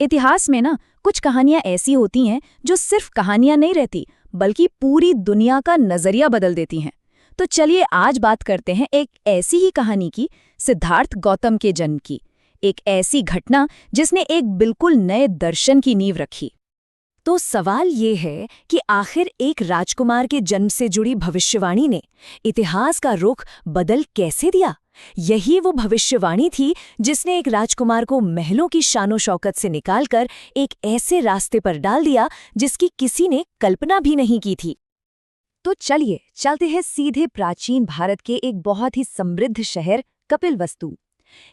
इतिहास में ना कुछ कहानियां ऐसी होती हैं जो सिर्फ कहानियां नहीं रहती, बल्कि पूरी दुनिया का नजरिया बदल देती हैं। तो चलिए आज बात करते हैं एक ऐसी ही कहानी की, सिद्धार्थ गौतम के जन्म की। एक ऐसी घटना जिसने एक बिल्कुल नए दर्शन की नींव रखी। तो सवाल ये है कि आखिर एक राजकुमार के जन्म से जुड़ी भविष्यवाणी ने इतिहास का रुख बदल कैसे दिया। यही वो भविष्यवाणी थी जिसने एक राजकुमार को महलों की शानो शौकत से निकालकर एक ऐसे रास्ते पर डाल दिया जिसकी किसी ने कल्पना भी नहीं की थी। तो चलिए चलते हैं सीधे प्राचीन भारत के एक बहुत ही समृद्ध शहर कपिलवस्तु।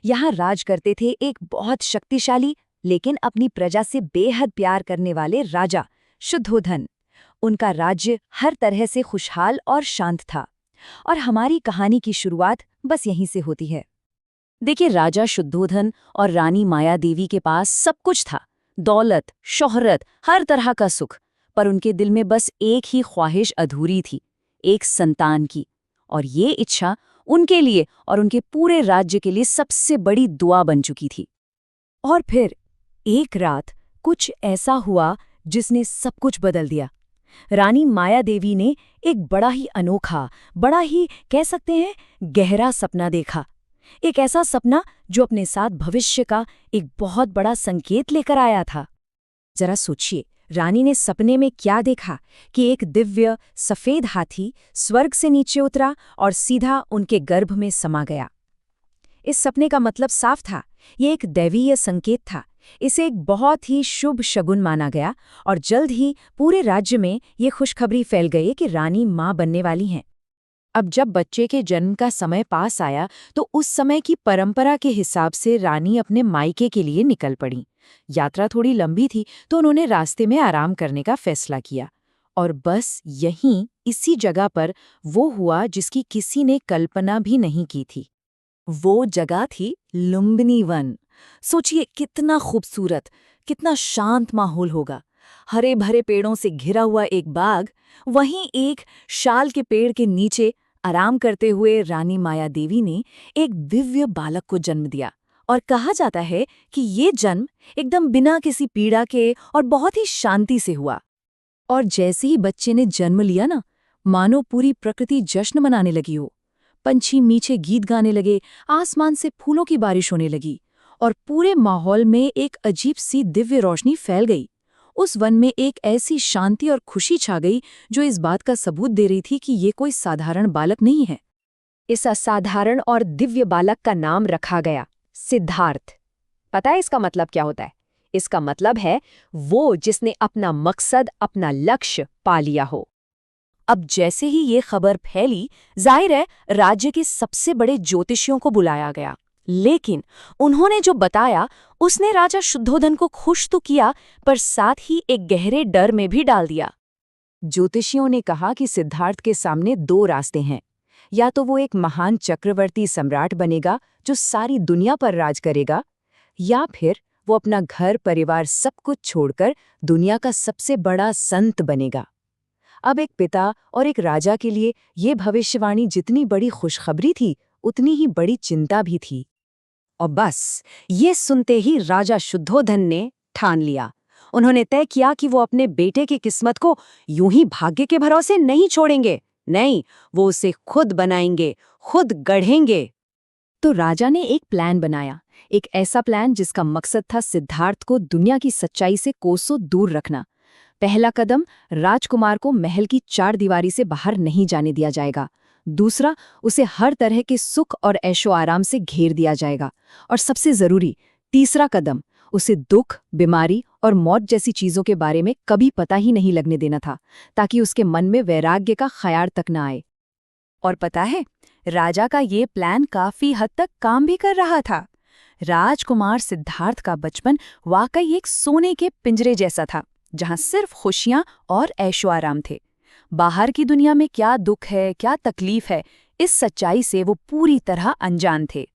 यहाँ राज करते थे एक बहुत शक्तिशाली लेकिन अपनी प्रजा से बेहद प्यार करने वाले राजा शुद्धोधन। उनका राज्य हर तरह से खुशहाल और शांत था। और हमारी कहानी की शुरुआत बस यहीं से होती है। देखिए, राजा शुद्धोधन और रानी माया देवी के पास सब कुछ था, दौलत, शोहरत, हर तरह का सुख। पर उनके दिल में बस एक ही ख्वाहिश अधूरी थी, एक संतान की। और ये इच्छा उनके लिए और उनके पूरे राज्य के लिए सबसे बड़ी दुआ बन चुकी थी। और फिर एक रात कुछ ऐसा हुआ जिसने सब कुछ बदल दिया। रानी माया देवी ने एक बड़ा ही अनोखा, बड़ा ही कह सकते हैं गहरा सपना देखा। एक ऐसा सपना जो अपने साथ भविष्य का एक बहुत बड़ा संकेत लेकर आया था। जरा सोचिए, रानी ने सपने में क्या देखा कि एक दिव्य सफेद हाथी स्वर्ग से नीचे उतरा और सीधा उनके गर्भ में समा गया। इस सपने का मतलब साफ था, ये एक दैवीय संकेत था। इसे एक बहुत ही शुभ शगुन माना गया और जल्द ही पूरे राज्य में ये खुशखबरी फैल गई कि रानी मां बनने वाली हैं। अब जब बच्चे के जन्म का समय पास आया तो उस समय की परंपरा के हिसाब से रानी अपने मायके के लिए निकल पड़ी। यात्रा थोड़ी लंबी थी तो उन्होंने रास्ते में आराम करने का फैसला किया। और बस यहीं इसी जगह पर वो हुआ जिसकी किसी ने कल्पना भी नहीं की थी। वो जगह थी लुम्बिनी वन। सोचिए, कितना खूबसूरत, कितना शांत माहौल होगा। हरे भरे पेड़ों से घिरा हुआ एक बाग, वहीं एक शाल के पेड़ के नीचे आराम करते हुए रानी माया देवी ने एक दिव्य बालक को जन्म दिया। और कहा जाता है कि ये जन्म एकदम बिना किसी पीड़ा के और बहुत ही शांति से हुआ। और जैसे ही बच्चे ने जन्म लिया ना, मानो पूरी प्रकृति जश्न मनाने लगी हो। पंछी मीठे गीत गाने लगे, आसमान से फूलों की बारिश होने लगी और पूरे माहौल में एक अजीब सी दिव्य रोशनी फैल गई। उस वन में एक ऐसी शांति और खुशी छा गई जो इस बात का सबूत दे रही थी कि ये कोई साधारण बालक नहीं है। इस असाधारण और दिव्य बालक का नाम रखा गया सिद्धार्थ। पता है इसका मतलब क्या होता है? इसका मतलब है वो जिसने अपना मकसद, अपना लक्ष्य पा लिया हो। अब जैसे ही ये खबर फैली, जाहिर है राज्य के सबसे बड़े ज्योतिषियों को बुलाया गया। लेकिन उन्होंने जो बताया उसने राजा शुद्धोधन को खुश तो किया, पर साथ ही एक गहरे डर में भी डाल दिया। ज्योतिषियों ने कहा कि सिद्धार्थ के सामने दो रास्ते हैं। या तो वो एक महान चक्रवर्ती सम्राट बनेगा जो सारी दुनिया पर राज करेगा, या फिर वो अपना घर परिवार सब कुछ छोड़कर दुनिया का सबसे बड़ा संत बनेगा। अब एक पिता और एक राजा के लिए ये भविष्यवाणी जितनी बड़ी खुशखबरी थी, उतनी ही बड़ी चिंता भी थी। और बस ये सुनते ही राजा शुद्धोधन ने ठान लिया। उन्होंने तय किया कि वो अपने बेटे की किस्मत को यूं ही भाग्य के भरोसे नहीं छोड़ेंगे। नहीं, वो उसे खुद बनाएंगे, खुद गढ़ेंगे। तो राजा ने एक प्लान बनाया, एक ऐसा प्लान जिसका मकसद था सिद्धार्थ को दुनिया की सच्चाई से कोसों दूर रखना। पहला कदम, राजकुमार को महल की चार दीवारी से बाहर नहीं जाने दिया जाएगा। दूसरा, उसे हर तरह के सुख और ऐशो आराम से घेर दिया जाएगा। और सबसे जरूरी तीसरा कदम, उसे दुख, बीमारी और मौत जैसी चीजों के बारे में कभी पता ही नहीं लगने देना था, ताकि उसके मन में वैराग्य का ख्याल तक न आए। और पता है, राजा का ये प्लान काफी हद तक काम भी कर रहा था। राजकुमार सिद्धार्थ का बचपन वाकई एक सोने के पिंजरे जैसा था, जहां सिर्फ खुशियां और ऐशो आराम थे। बाहर की दुनिया में क्या दुख है, क्या तकलीफ है, इस सच्चाई से वो पूरी तरह अनजान थे।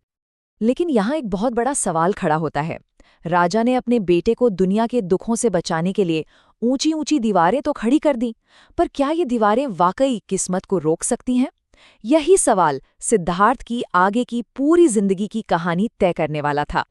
लेकिन यहाँ एक बहुत बड़ा सवाल खड़ा होता है। राजा ने अपने बेटे को दुनिया के दुखों से बचाने के लिए ऊंची ऊंची दीवारें तो खड़ी कर दी, पर क्या ये दीवारें वाकई किस्मत को रोक सकती हैं? यही सवाल सिद्धार्थ की आगे की पूरी जिंदगी की कहानी तय करने वाला था।